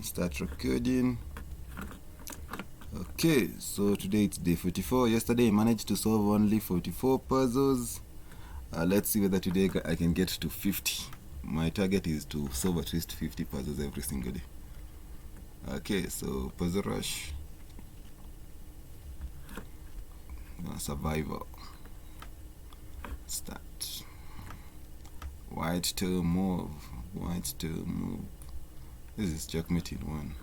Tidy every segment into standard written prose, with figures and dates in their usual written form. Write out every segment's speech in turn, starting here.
Start recording. Okay, so today it's day 44. Yesterday I managed to solve only 44 puzzles. Let's see whether today I can get to 50. My target is to solve at least 50 puzzles every single day. Okay, so puzzle rush. Survival. Start. White to move. White to move. This is checkmate in one.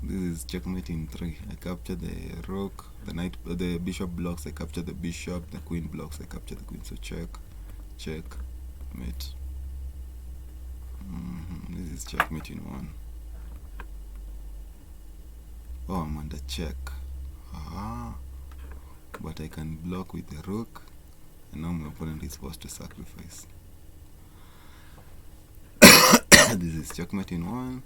This is checkmate in 3. I capture the rook, the bishop blocks. I capture the bishop. The queen blocks. I capture the queen. So check, mate. This is checkmate in 1. Oh, I'm under check. But I can block with the rook, and now my opponent is forced to sacrifice. This is checkmate in 1.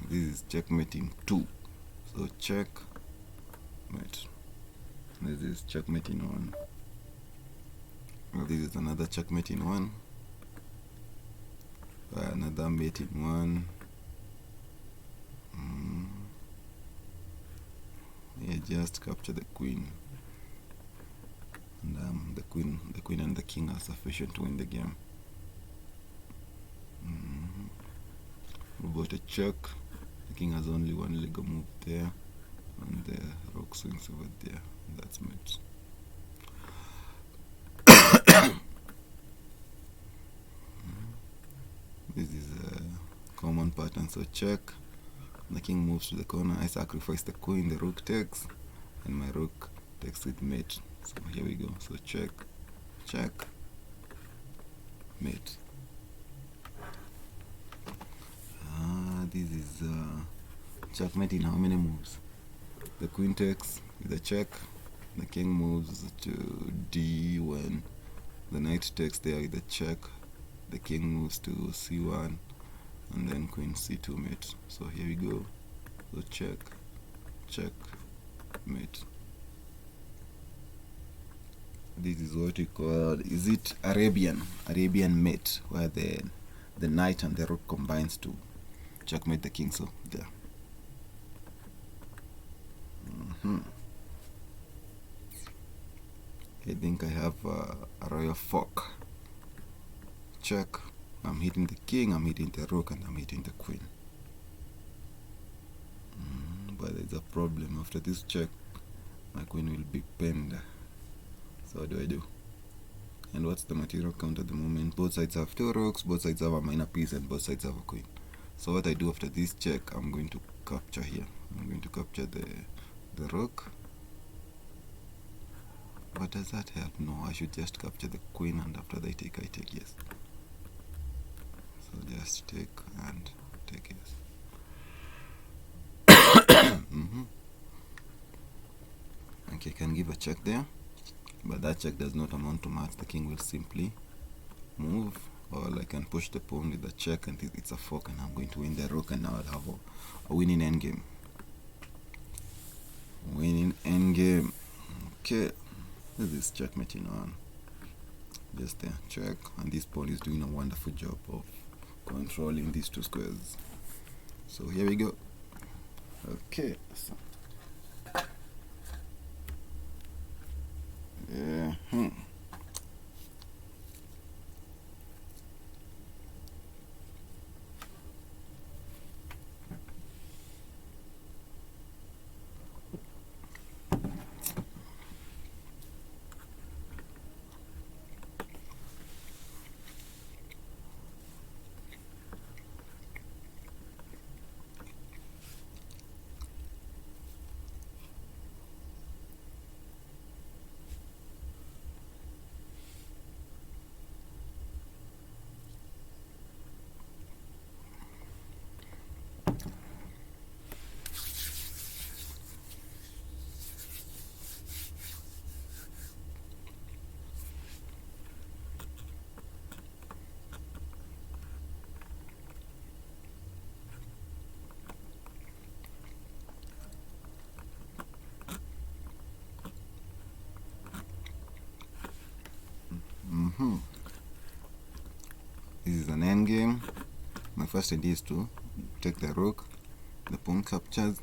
This is checkmate in 2. So check, mate. This is checkmate in 1. Well, this is another checkmate in 1. Another mate in 1. Yeah, just capture the queen. And the queen and the king are sufficient to win the game. About a check. The king has only one leg move there, and the rook swings over there. That's mate. This is a common pattern. So check. The king moves to the corner. I sacrifice the queen. The rook takes, and my rook takes with mate. So here we go. So check, mate. This is checkmate in how many moves? The queen takes with a check. The king moves to d1. The knight takes there with a check. The king moves to c1, and then queen c2 mate. So here we go. So check, mate. This is what we call, is it Arabian mate, where the knight and the rook combines to checkmate the king. So there. I think I have a royal fork. Check. I'm hitting the king, I'm hitting the rook, and I'm hitting the queen. But there's a problem. After this check, my queen will be pinned. So what do I do? And what's the material count at the moment? Both sides have 2 rooks, both sides have a minor piece, and both sides have a queen. So what I do after this check, I'm going to capture here. I'm going to capture the rook. But does that help? No, I should just capture the queen, and after I take, yes. So just take and take, yes. Okay, I can give a check there, but that check does not amount to much. The king will simply move, or I can push the pawn with a check, and it's a fork, and I'm going to win the rook, and now I'll have a winning endgame. Okay, this is checkmate in 1. Just there, check, and this pawn is doing a wonderful job of controlling these 2 squares. So here we go. Okay. So, This is an endgame. My first idea is to take the rook. The pawn captures.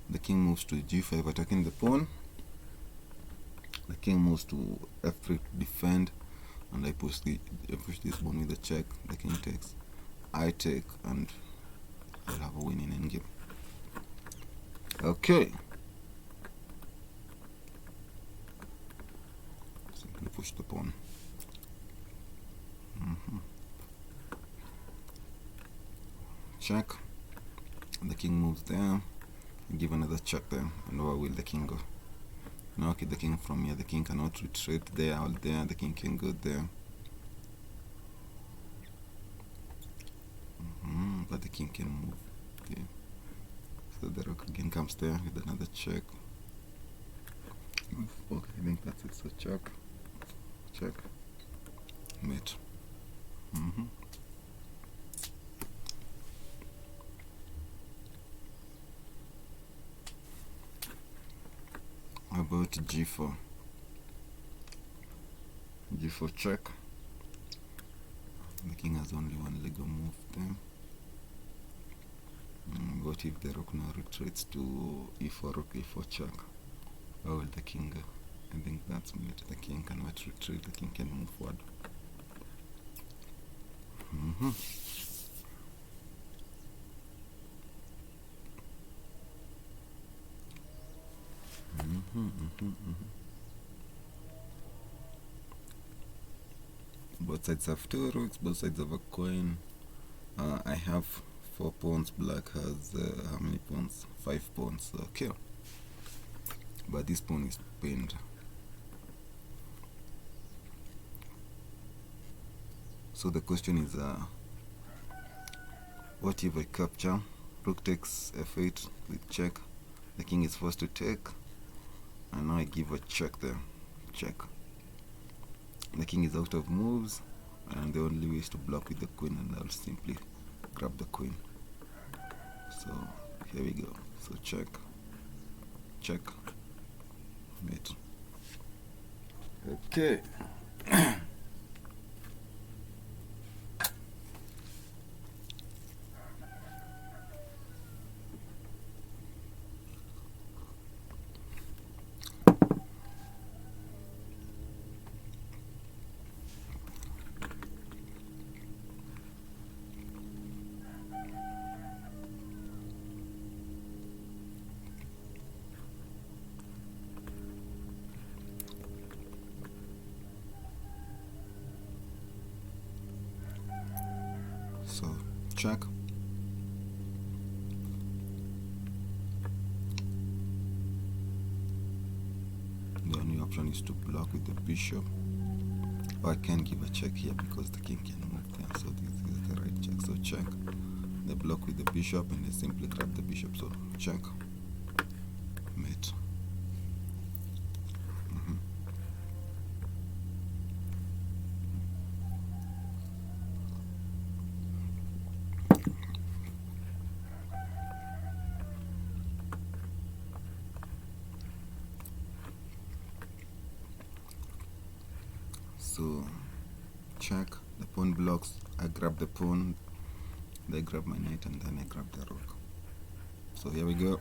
The king moves to g5, attacking the pawn. The king moves to f3 to defend, and I push this pawn with a check. The king takes. I take, and I'll have a winning endgame. Okay. Simply push the pawn. Check. The king moves there. Give another check there. And where will the king go? Now, okay, the king from here. The king cannot retreat there or there. The king can go there. But the king can move. Okay. So the rook again comes there with another check. Okay, I think that's it. So check. Check. Mate. How about g4? G4 check. The king has only one leg of move there. What if the rook now retreats to e4, rook e4 check? Where will the king go? I think that's mate. The king cannot retreat. The king can move forward. Both sides have two rooks, both sides have a coin. I have 4 pawns, black has how many pawns? 5 pawns. Okay, but this pawn is pinned. So the question is, what if I capture? Rook takes f8 with check. The king is forced to take, and now I give a check there. Check. The king is out of moves, and the only way is to block with the queen, and I'll simply grab the queen. So here we go. So check, check, mate. Okay. So check. The only option is to block with the bishop. Or I can give a check here because the king can move there. So this is the right check. So check. They block with the bishop, and they simply grab the bishop. So check, mate. So check. The pawn blocks. I grab the pawn. They grab my knight, and then I grab the rook. So here we go.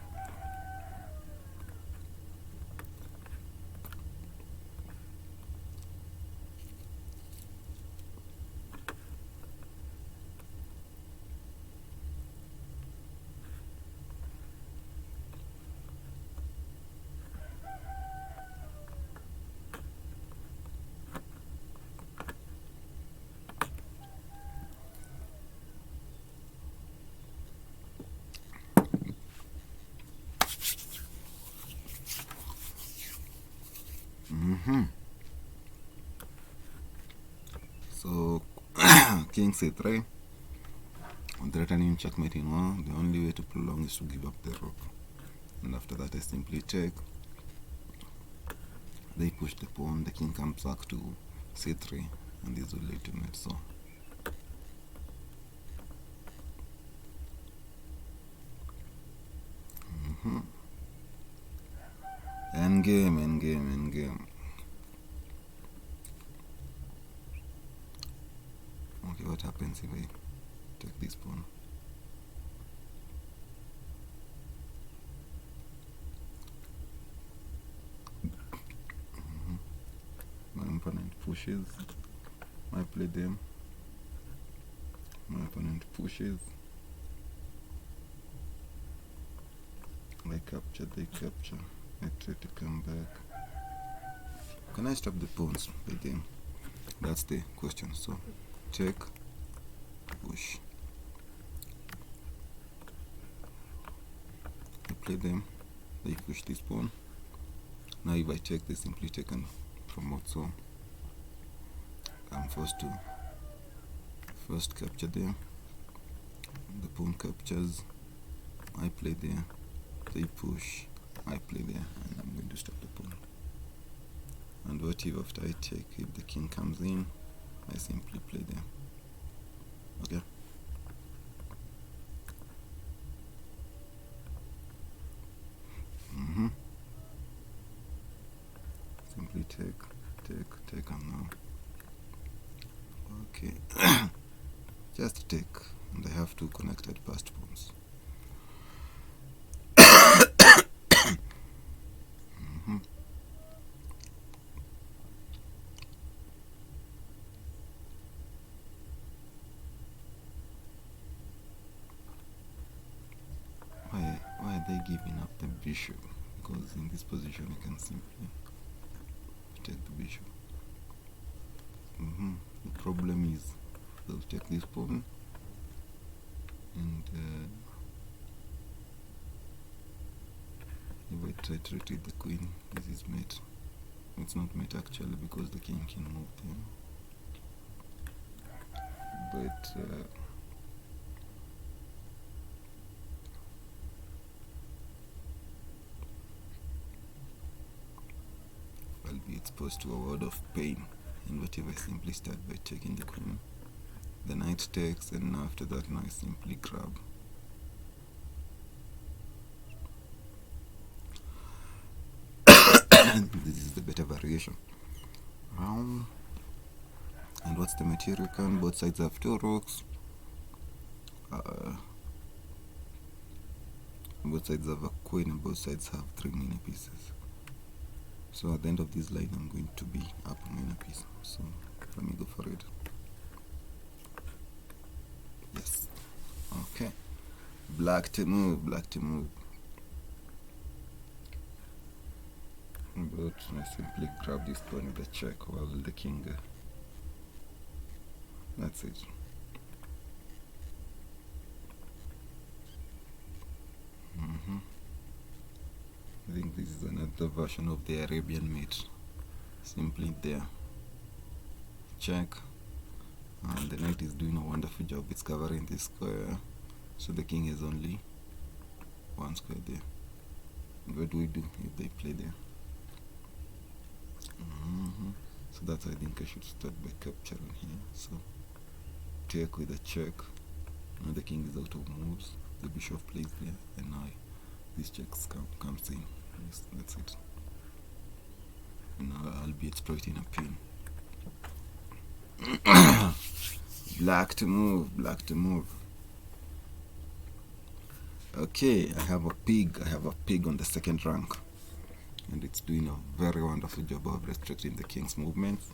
So king c3, threatening checkmate in one. The only way to prolong is to give up the rook, and after that I simply take. They push the pawn. The king comes back to c3, and this will legitimate. So endgame. what happens if I take this pawn. My opponent pushes, I play them. My opponent pushes, I capture, they capture. I try to come back. Can I stop the pawns by them? That's the question. So take, push. I play them, they push this pawn. Now if I check, they simply take and promote, so I'm forced to first capture there. The pawn captures, I play there, they push, I play there, and I'm going to stop the pawn. And what if after I check, if the king comes in, I simply play there. Okay. Simply take, and now. Okay. Just take, and I have two connected passed pawns. Why are they giving up the bishop? Because in this position I can simply take the bishop. The problem is they'll take this pawn, and if I try to retreat the queen, this is mate. It's not mate actually, because the king can move there. But I'll be exposed to a world of pain. And what if I simply start by taking the queen? The knight takes, and after that now I simply grab. This is the better variation. And what's the material can? Both sides have two rooks. Both sides have a queen, and both sides have 3 mini pieces. So at the end of this line, I'm going to be up a minor piece. So let me go for it. Yes. Okay. Black to move. But I simply grab this pawn with a check while the king. That's it. I think this is another version of the Arabian mate. Simply there. Check. And the knight is doing a wonderful job. It's covering this square. So the king is only 1 square there. What do we do if they play there? So that's why I think I should start by capturing here. So take with a check. Now the king is out of moves. The bishop plays there, and now this check comes in. Yes, that's it. And now I'll be exploiting a pin. Black to move. Okay, I have a pig on the second rank, and it's doing a very wonderful job of restricting the king's movements.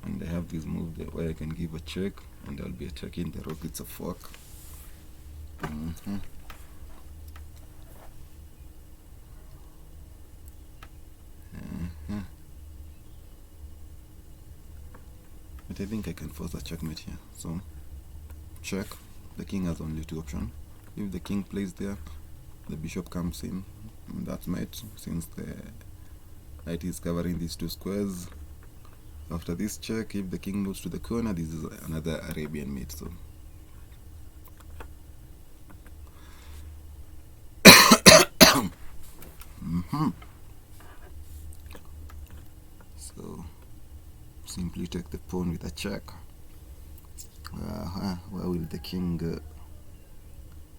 And I have this move there where I can give a check, and I'll be attacking the rook. It's a fork. But I think I can force a checkmate here. So check. The king has only 2 options. If the king plays there, the bishop comes in, and that's mate, since the knight is covering these 2 squares. After this check, if the king moves to the corner, this is another Arabian mate. So so simply take the pawn with a check. Where will the king go?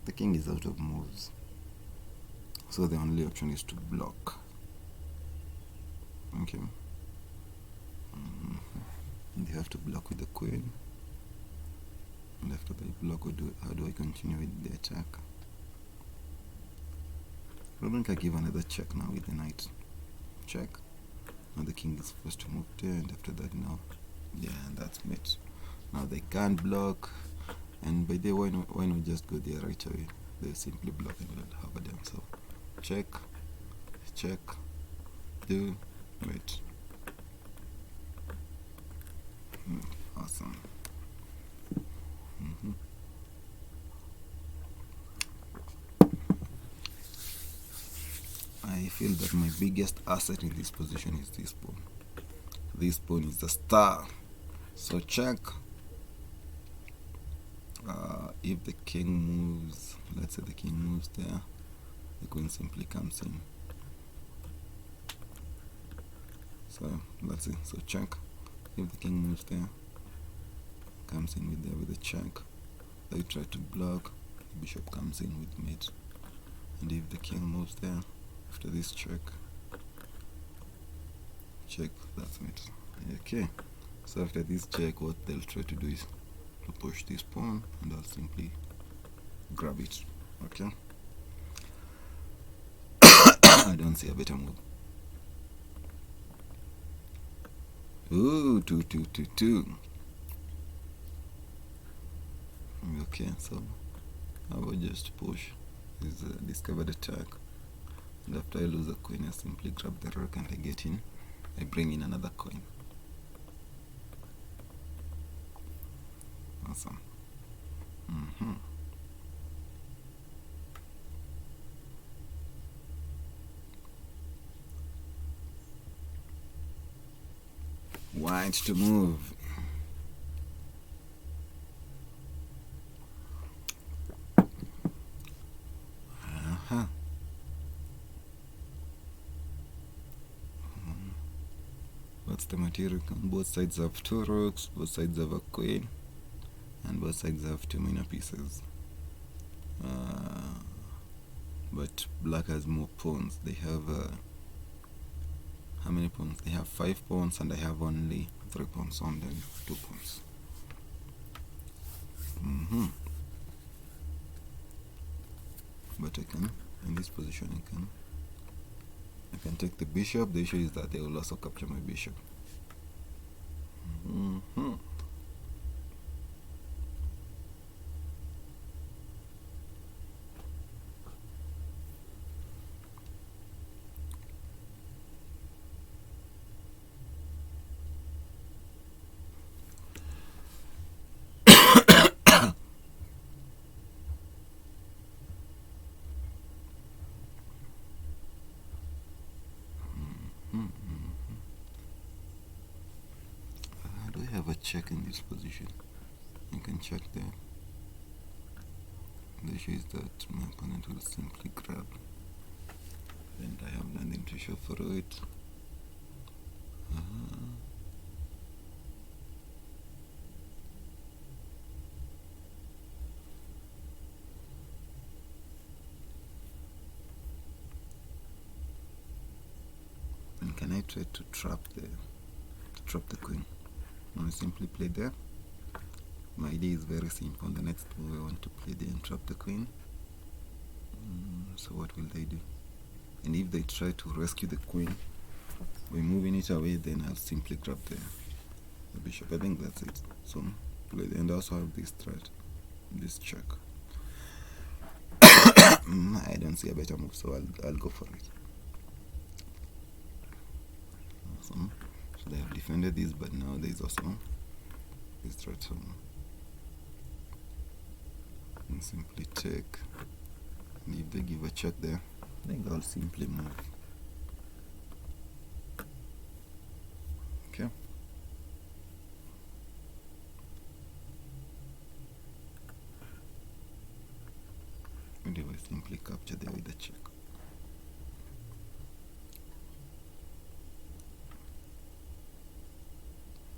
The king is out of moves, so the only option is to block. Okay. And you have to block with the queen. And after they block, how do I continue with the attack? I think I give another check now with the knight. Check. Now the king is forced to move there, and after that now, yeah, and that's mate. Now they can't block, and by the way, why not just go there right away? They simply block and we'll have a damn. So check, check, do, wait. Awesome. I feel that my biggest asset in this position is this pawn. This pawn is the star. So check. If the king moves, let's say the king moves there, the queen simply comes in. So let's see. So check. If the king moves there, comes in with a check. They try to block. The bishop comes in with mate. And if the king moves there, after this check, that's it. Okay, so after this check, what they'll try to do is to push this pawn, and I'll simply grab it. Okay. I don't see a better move. Ooh, 2. Okay, so I will just push this discovered attack. And after I lose a coin, I simply grab the rook and I get in. I bring in another coin. Awesome. White to move. What's the material? Both sides have 2 rooks, both sides have a queen, and both sides have 2 minor pieces. But black has more pawns. They have how many pawns? They have 5 pawns, and I have only 3 pawns on them, 2 pawns. But I can, in this position, I can take the bishop. The issue is that they will also capture my bishop. Do I have a check in this position? I can check there. The issue is that my opponent will simply grab, and I have nothing to show for it. And can I try to trap the queen? I simply play there. My idea is very simple. The next move I want to play there and trap the queen. So what will they do? And if they try to rescue the queen by moving it away, then I'll simply grab the bishop. I think that's it. So play there, and I also have this threat, this check. I don't see a better move, so I'll go for it. Awesome. So they have defended this, but now there is also this threat. So I can simply take, and if they give a check there, I think I'll simply move. Okay. And if I simply capture there with the check.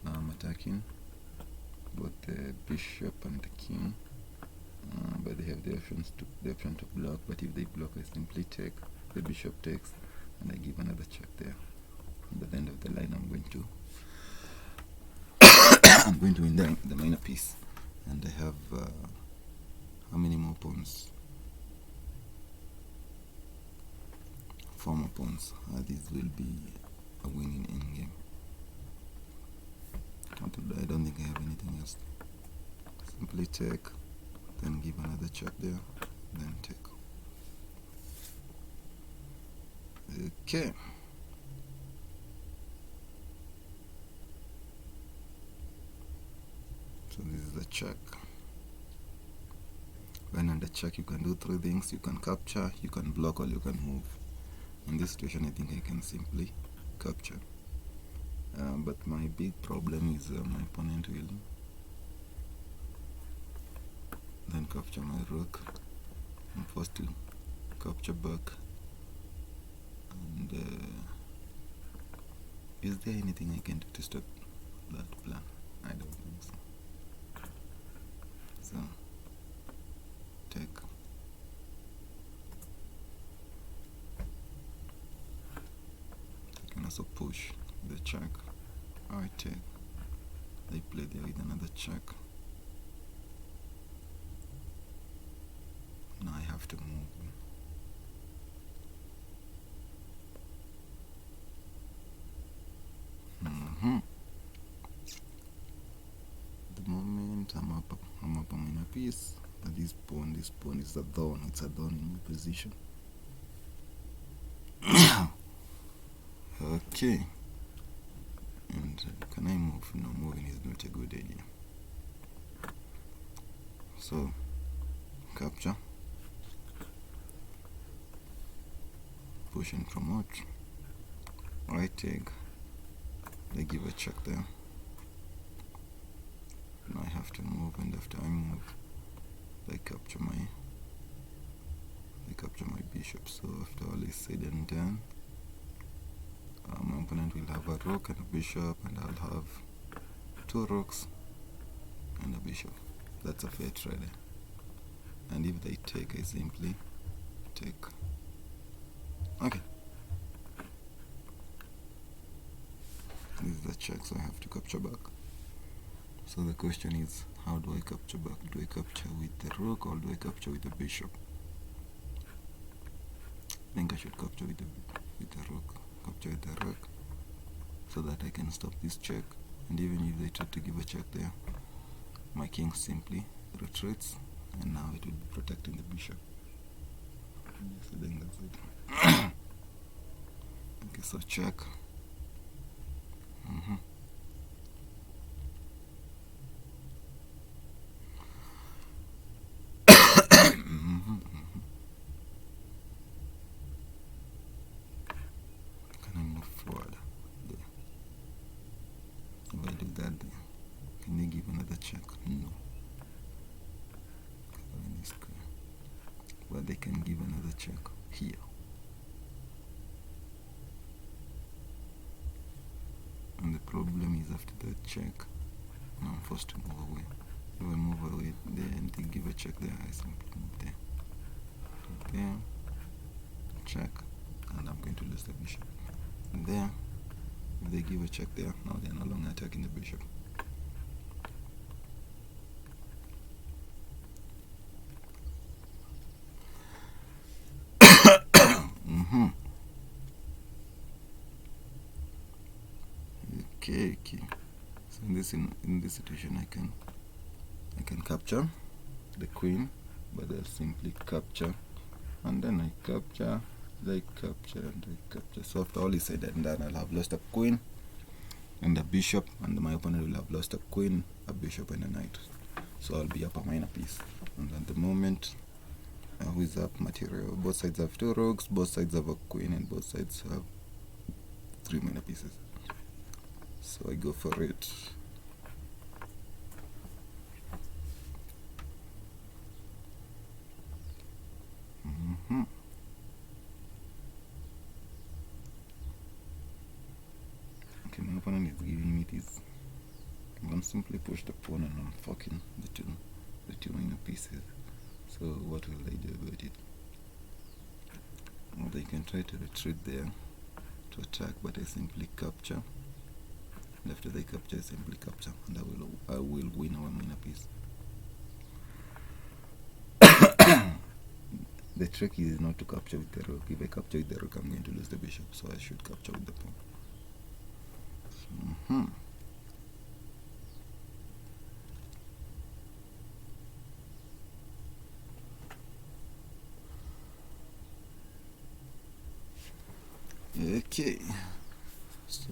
Now I'm attacking both the bishop and the king, but they have the option to block. But if they block, I simply take, the bishop takes, and I give another check there. And at the end of the line, I'm going to win the minor piece. and I have how many more pawns? 4 more pawns. These will be a winning endgame. I don't think I have anything else. Simply take, then give another check there, then take. Okay. So this is the check. When under check, you can do 3 things. You can capture, you can block, or you can move. In this situation, I think I can simply capture. But my big problem is my opponent will then capture my rook. I'm forced to capture back. And is there anything I can do to stop that plan? I don't think so. So take. I can also push the check. I take. They play there with another check. Now I have to move. The moment I'm up on my piece, but this pawn is a thorn. It's a thorn in my position. Okay. And can I move? No, moving is not a good idea. So capture, push and promote. I take. They give a check there. Now I have to move, and after I move, they capture my bishop. So after all is said and done, my opponent will have a rook and a bishop, and I'll have 2 rooks and a bishop. That's a fair trade. And if they take, I simply take. Okay. This is the check, so I have to capture back. So the question is, how do I capture back? Do I capture with the rook, or do I capture with the bishop? I think I should capture with the rook. Capture with the rook, so that I can stop this check. And even if they try to give a check there, my king simply retreats, and now it will be protecting the bishop. Yes, I think that's it. Okay, so check. Can I move forward? There. If I do that there, can they give another check? No. But they can give another check here. And the problem is, after that check, now I'm forced to move away. If I move away there and they give a check there, I simply move there. There, check, and I'm going to lose the bishop. And there, if they give a check there, now they're no longer attacking the bishop. Okay. So in this situation, I can capture the queen, but I'll simply capture, and then I capture, they capture, and I capture. So after all is said and done, I'll have lost a queen and a bishop, and my opponent will have lost a queen, a bishop, and a knight. So I'll be up a minor piece. And at the moment, who is up material? Both sides have 2 rooks, both sides have a queen, and both sides have 3 minor pieces. So I go for it. Okay, my opponent is giving me this. I'm gonna simply push the pawn, and I'm fucking the two minor pieces. So what will they do about it? Well, they can try to retreat there to attack, but I simply capture. And after they capture, I simply capture, and I will win our minor piece. The trick is not to capture with the rook. If I capture with the rook, I'm going to lose the bishop, so I should capture with the pawn. Okay, so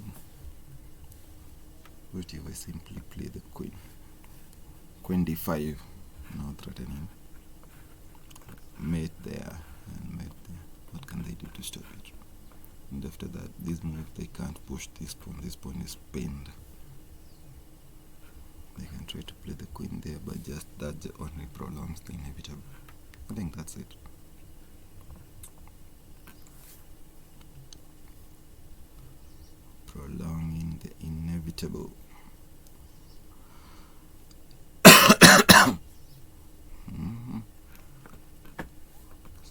what if I simply play the queen? Queen d5, now threatening mate there and mate there. What can they do to stop it? And after that, this move, they can't push this pawn. This pawn is pinned. They can try to play the queen there, but just that only prolongs the inevitable. I think that's it. Prolonging the inevitable.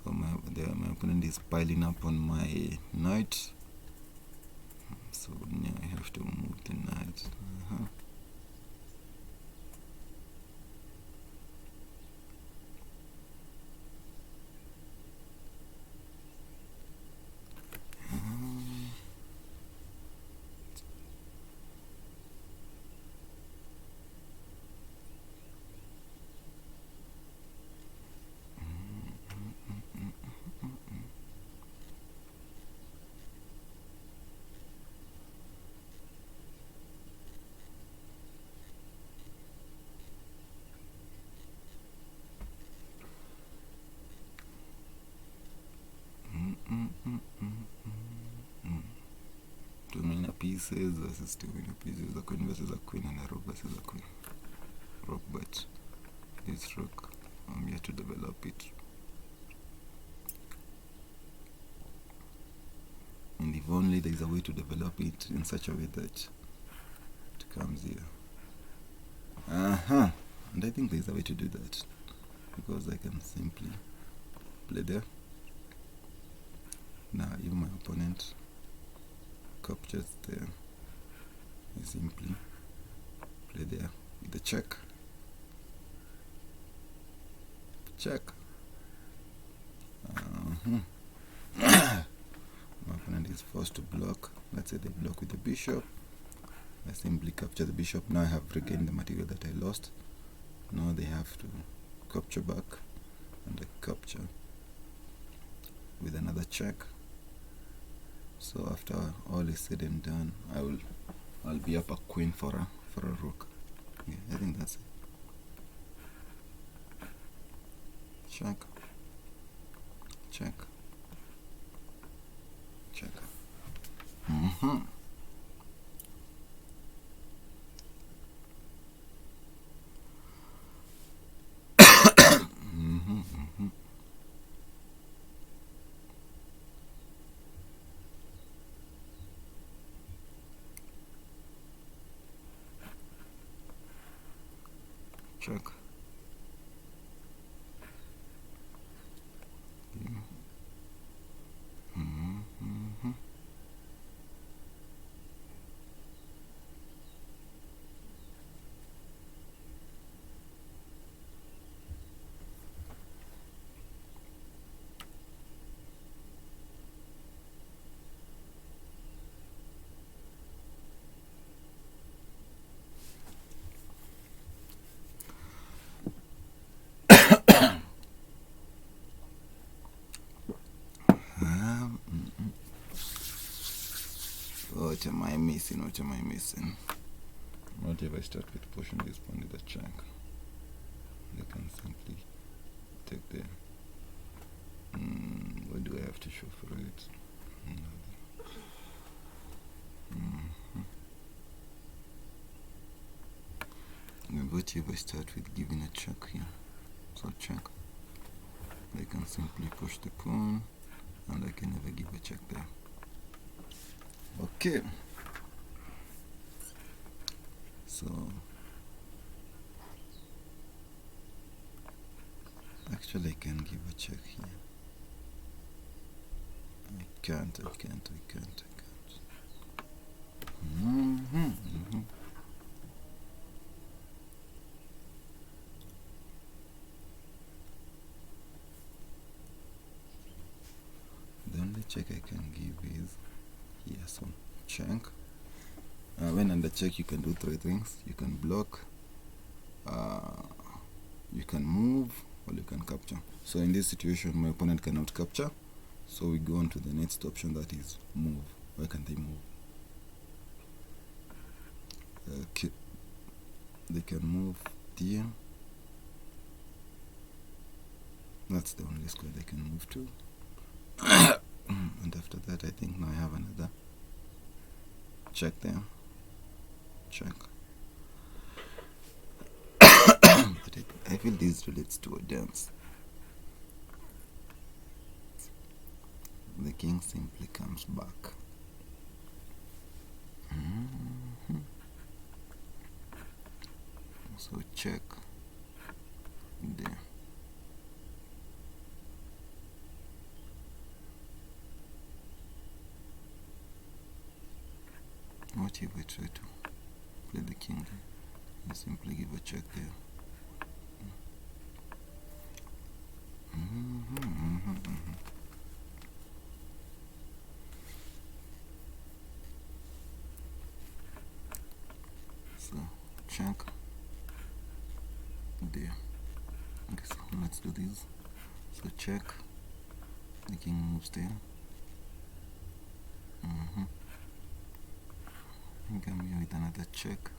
So my opponent is piling up on my knight. So now I have to move the knight. Two minor pieces versus two minor pieces. A queen versus a queen and a rook versus a queen. Rook, but this rook, I'm yet to develop it. And if only there is a way to develop it in such a way that it comes here. And I think there is a way to do that, because I can simply play there. Now if my opponent captures there, I simply play there with the check. My opponent is forced to block. Let's say they block with the bishop. I simply capture the bishop. Now I have regained the material that I lost. Now they have to capture back, and I capture with another check. So after all is said and done, I'll be up a queen for a rook. Yeah, I think that's it. Check. Check. Check. Check. What am I missing? What am I missing? What if I start with pushing this pawn with a check? They can simply take the... what do I have to show for it? What if I start with giving a check here? So check. I can simply push the pawn, and I can never give a check there. Okay. So actually I can give a check here. I can't. check I can give is here. So check. When under check, you can do three things. You can block, you can move, or you can capture. So in this situation, my opponent cannot capture, so we go on to the next option, that is move. Where can they move? Okay, they can move there. That's the only square they can move to. And after that, I think now I have another check there. Check. But I feel this relates to a dance. The king simply comes back. So check there. What if we try to play the king and simply give a check there? So check there. Okay, so let's do this. So check, the king moves there. I think I'm here with another check.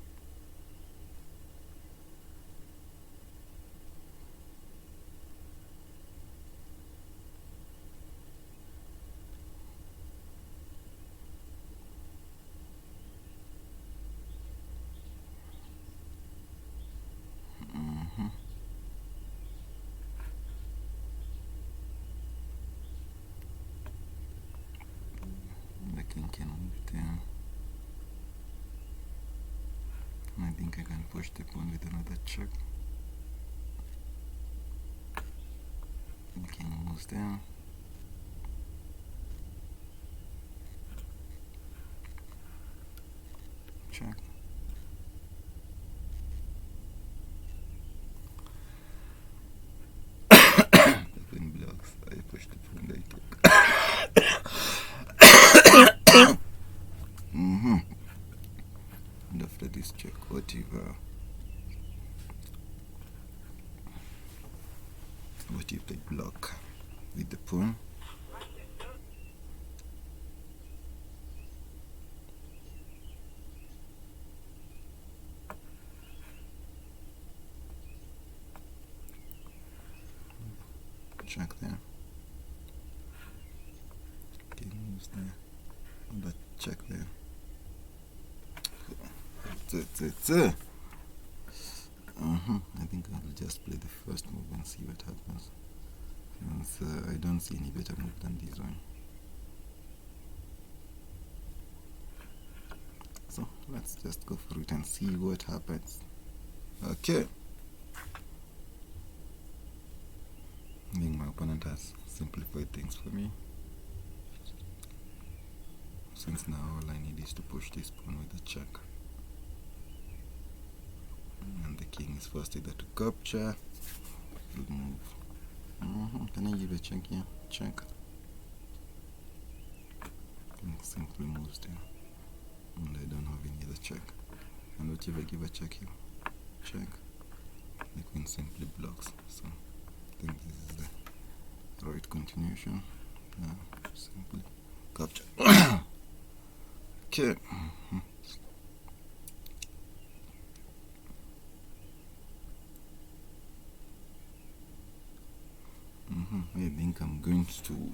The king can move there. And I think I can push the pawn with another check. The king moves there. Check. The queen blocks. I push the pawn, I take. And after this check, whatever. What if they block with the pawn? Check there. King moves there. And check there. I think I'll just play the first move and see what happens. Since I don't see any better move than this one. So let's just go for it and see what happens. Okay. I think my opponent has simplified things for me. Since now all I need is to push this pawn with a check. And the king is forced either to capture. Good move. Can I give a check here? Check. King simply moves there. And I don't have any other check. And what if I give a check here? Check. The queen simply blocks. So I think this is the right continuation. Now simply capture. Okay. I think I'm going to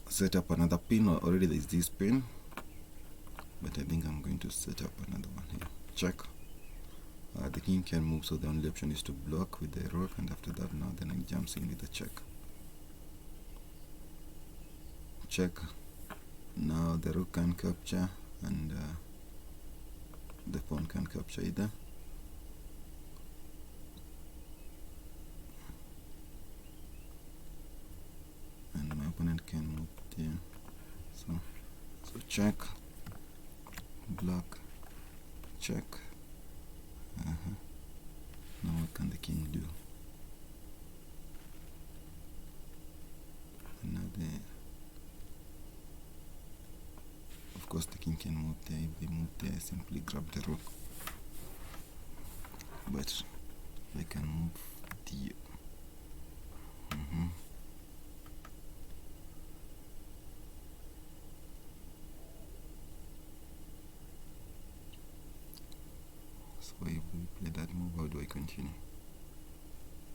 set up another pin. Already there is this pin, but I think I'm going to set up another one here. Check. The king can move, so the only option is to block with the rook, and after that now the knight jumps in with the check. Check. Now the rook can capture, and the pawn can capture either. And my opponent can move there. So check, block, check. Now what can the king do? another. Of course, the king can move there. If they move there, simply grab the rook. But they can move the. So if we play that move, how do I continue?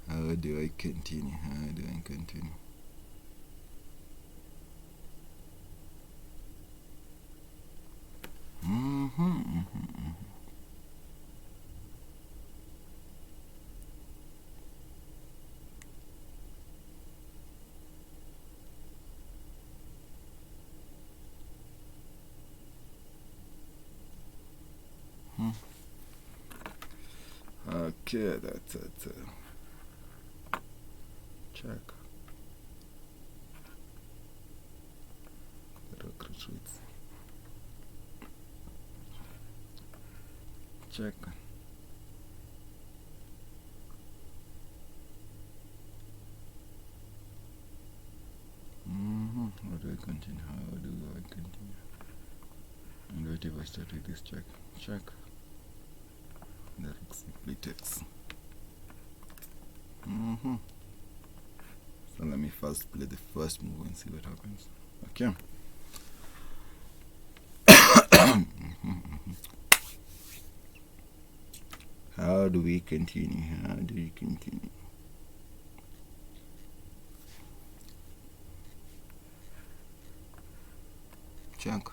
How do I continue? Okay, that's it. Check. The rook retreats. Check. How do I continue? And what if I start with this check? Check. The rook simply takes. So let me first play the first move and see what happens. Okay. How do we continue? Check.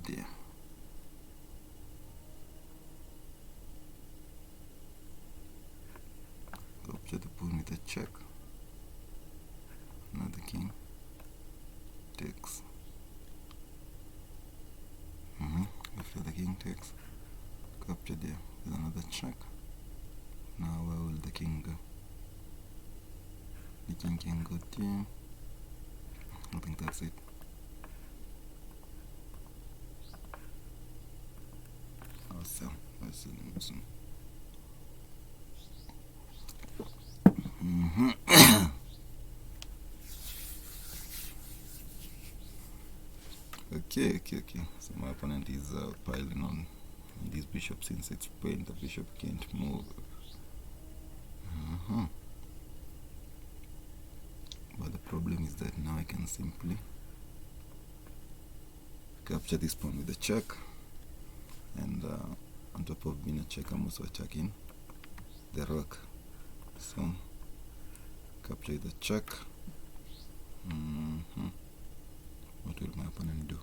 There. Capture the pawn with a check. Now the king takes. After the king takes, capture there with another check. Now where will the king go? The king can go there. I think that's it. Awesome. Okay. So my opponent is piling on this bishop since it's pain. The bishop can't move. But the problem is that now I can simply capture this pawn with a check, and on top of being a check, I'm also attacking the rook. So capture the check. What will my opponent do?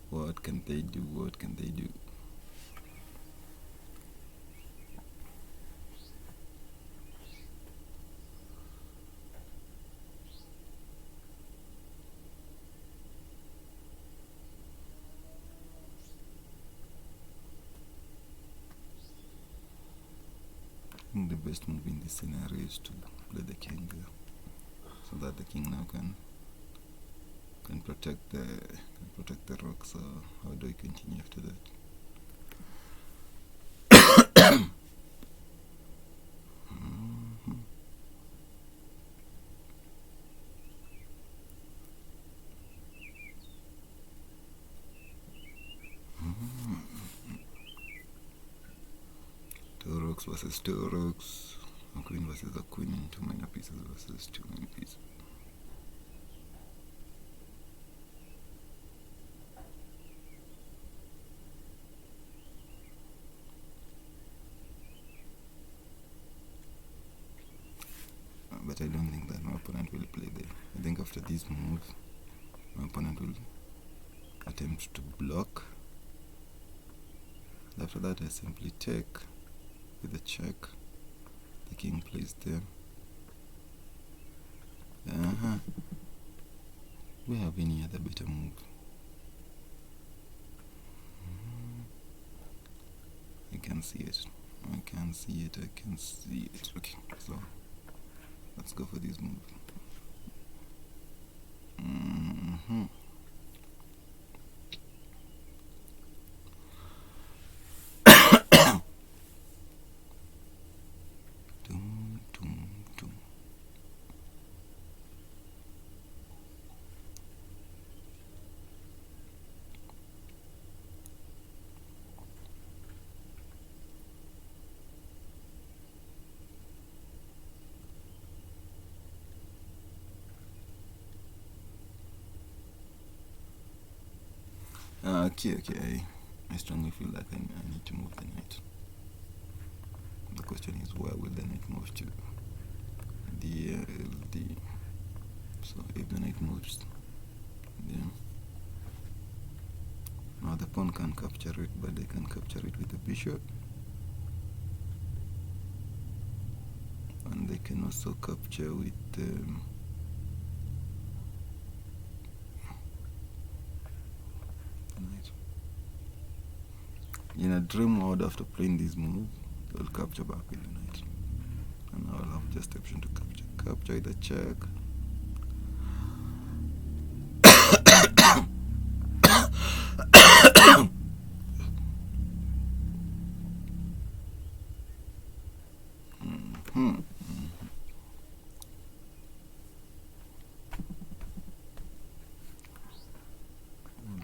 What can they do? I think the best move in this scenario is to play the king there, so that the king now can protect the rook. So how do I continue after that? Two rooks versus two rooks. A queen versus a queen. Two minor pieces versus two minor pieces. But I don't think that my opponent will play there. I think after this move, my opponent will attempt to block. After that, I simply take with a check. The king plays there. We have any other better move? I can see it. Okay, so let's go for this move. Okay. I strongly feel like I need to move the knight. The question is, where will the knight move to? D, L, D. So if the knight moves, then now the pawn can capture it, but they can capture it with the bishop, and they can also capture with knight. In a dream mode, after playing this move, they'll capture back with the knight, and I'll have just option to capture the check.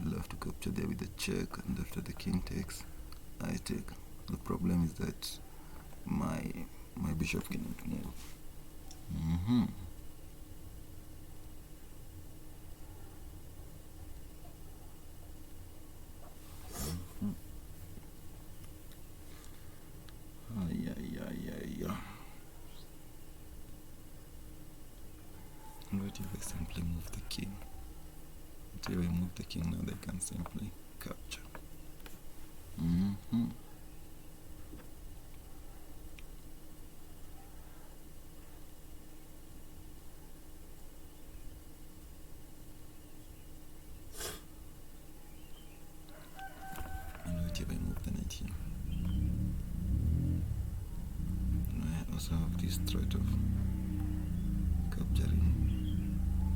I'd love to capture there with the check, and after the king takes, I take. The problem is that my bishop cannot move. Yeah. What if I simply move the king? Until I move the king, now they can simply capture. And what if I move the knight here? I also have this threat of capturing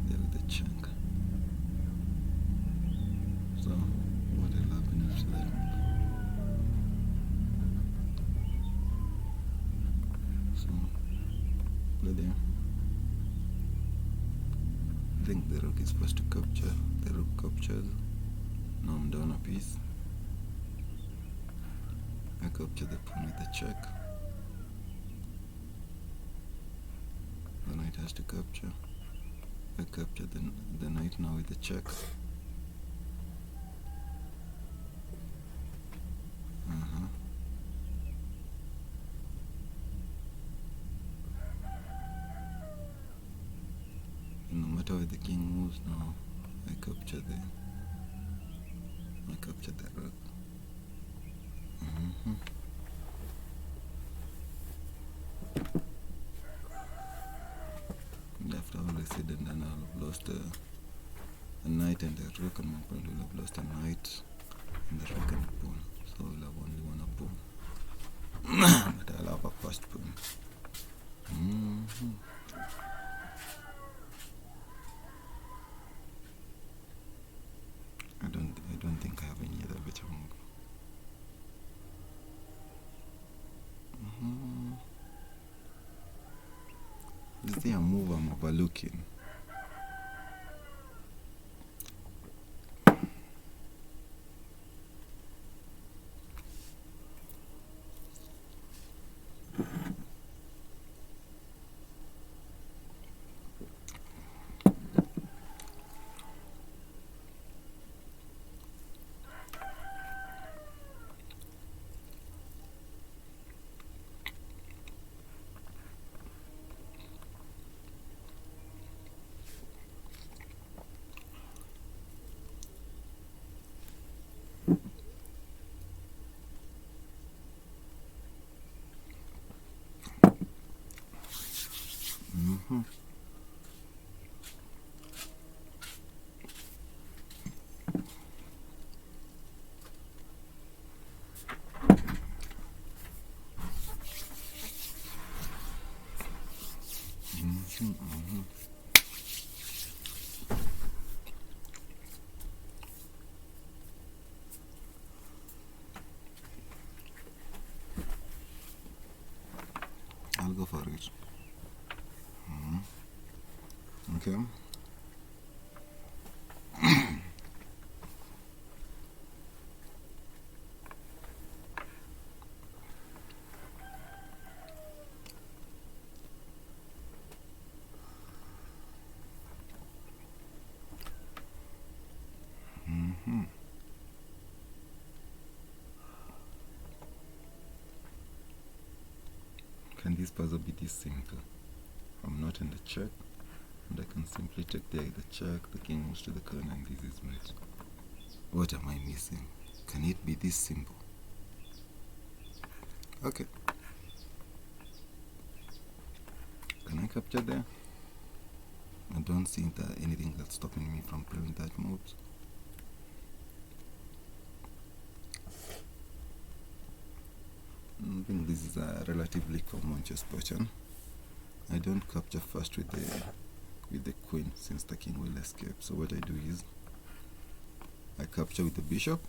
there with the check. So what will happen after that move? So play there. I think the rook is supposed to capture. The rook captures. Now I'm down a piece. I capture the pawn with the check. The knight has to capture. I capture the knight now with the check. And no matter where the king moves now, I capture the rook. After all I said and done, I'll have lost a knight and a rook, and my opponent will have lost a knight and the rook and a pawn. So I'll have only one pawn. But I'll have a first pawn. I don't think I have any other better move. Is there a move I'm overlooking? I'll go for it. Okay. can this puzzle be this simple? I'm not in the check, and I can simply take the check, the king moves to the corner, and this is mate. What am I missing? Can it be this simple? Okay. Can I capture there? I don't see anything that's stopping me from playing that moves. I think this is a relatively common chess pattern. I don't capture first with the queen, since the king will escape. So what I do is I capture with the bishop.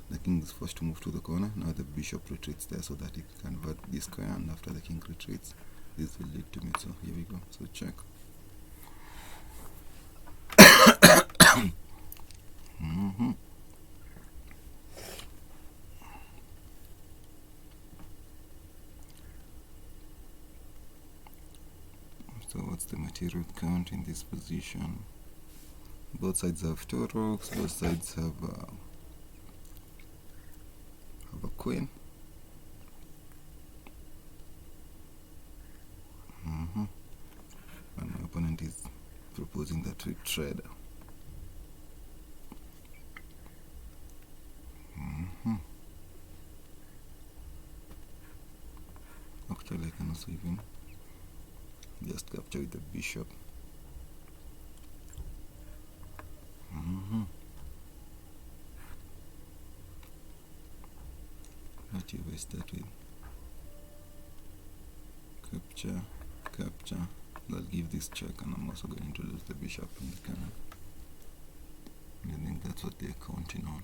The king is forced to move to the corner. Now the bishop retreats there so that it can convert this square, and after the king retreats, this will lead to mate. So here we go. So check. So what's the material count in this position? Both sides have two rooks. Both sides have a queen. And my opponent is proposing that we trade. Actually, I can also even just capture with the bishop. What do I start with? Capture. I'll give this check, and I'm also going to lose the bishop in the corner. I think that's what they're counting on.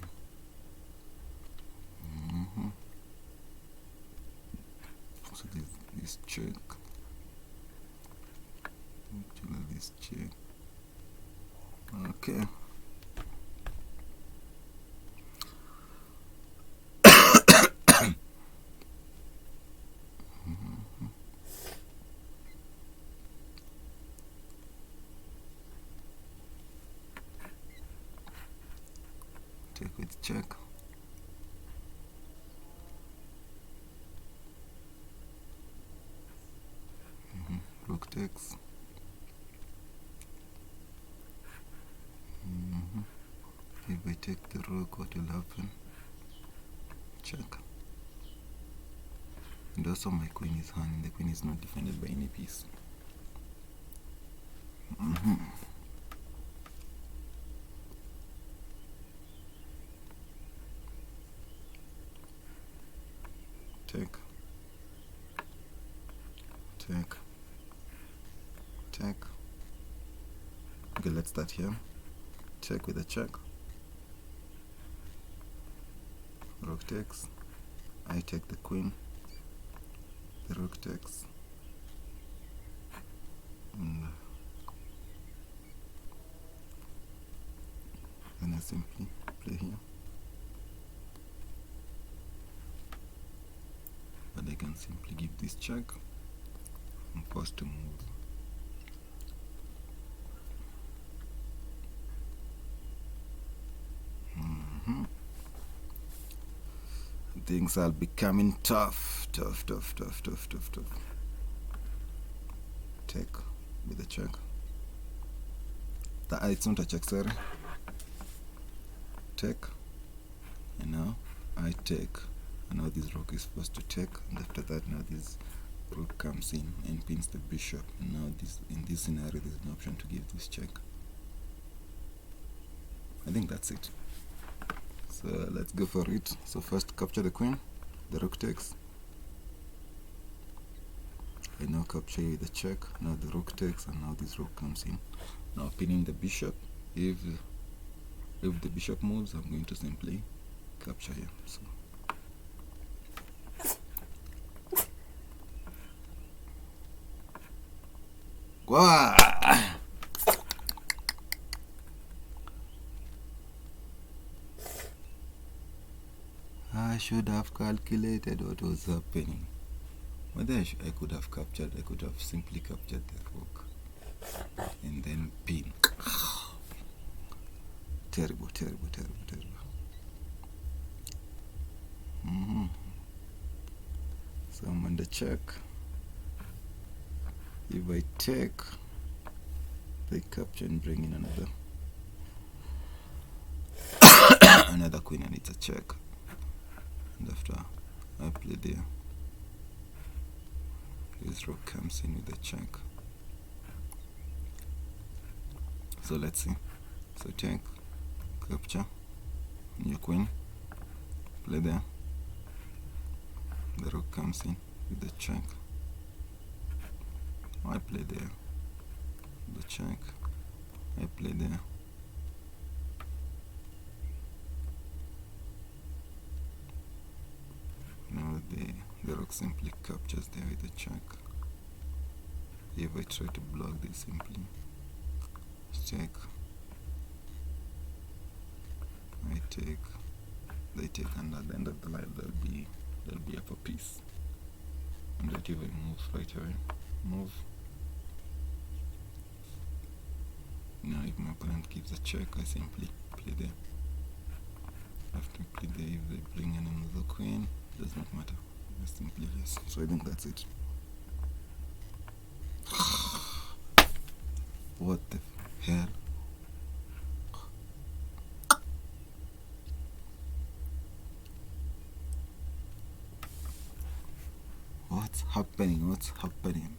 So this check. Actually, this check. Okay. Take with check. Rook takes. If I take the rook, what will happen? Check. And also my queen is hanging. The queen is not defended by any piece. Take. Okay, let's start here. Check with a check. Rook takes. I take the queen. The rook takes. And then I simply play here. But I can simply give this check. I'm forced to move. Things are becoming tough. Take with a check. It's not a check, sorry. Take. And now I take. And now this rook is forced to take. And after that, now this rook comes in and pins the bishop. And now in this scenario, there's an option to give this check. I think that's it. So let's go for it. So first capture the queen, the rook takes. I now capture with the check, now the rook takes, and now this rook comes in. Now pinning the bishop. If the bishop moves, I'm going to simply capture him. So wow. I should have calculated what was happening. But I could have simply captured the rook and then pin. Terrible. So I'm on the check. If I take the capture and bring in another queen, and it's a check, and after I play there, this rook comes in with a check. So let's see. So check, capture, new queen, play there. The rook comes in with the check. I play there. The check. I play there. Now the rook simply captures there with the check. If I try to block this, simply check. I take. They take, and at the end of the line they'll be up a piece. And that if I move right away, move. Now if my opponent gives a check, I simply play there. After I play there, if they bring in another queen, does not matter. I simply yes. So I think that's it. What the hell? What's happening? What's happening?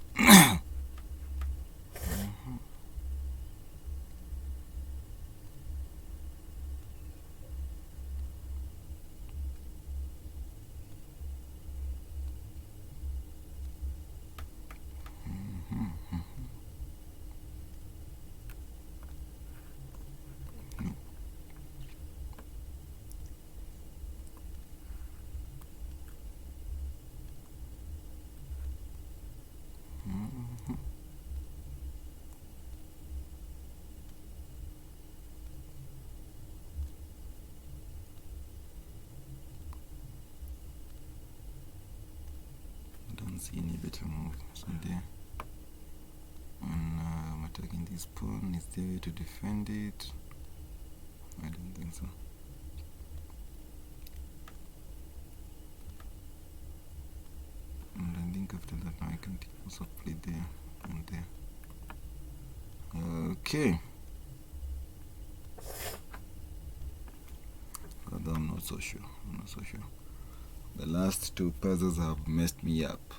See any better move. So there, and I'm attacking this pawn. Is there a way to defend it? I don't think so. And I think after that I can also play there and there. Okay. Although I'm not so sure. The last two puzzles have messed me up.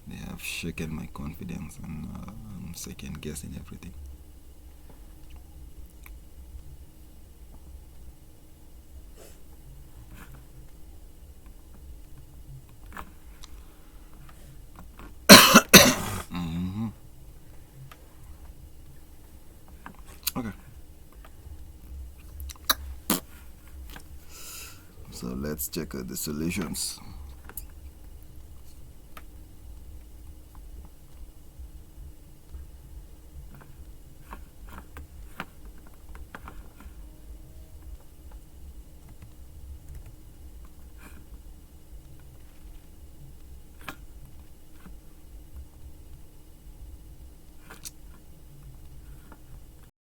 They have shaken my confidence, and I'm second guessing everything. Okay. So let's check out the solutions.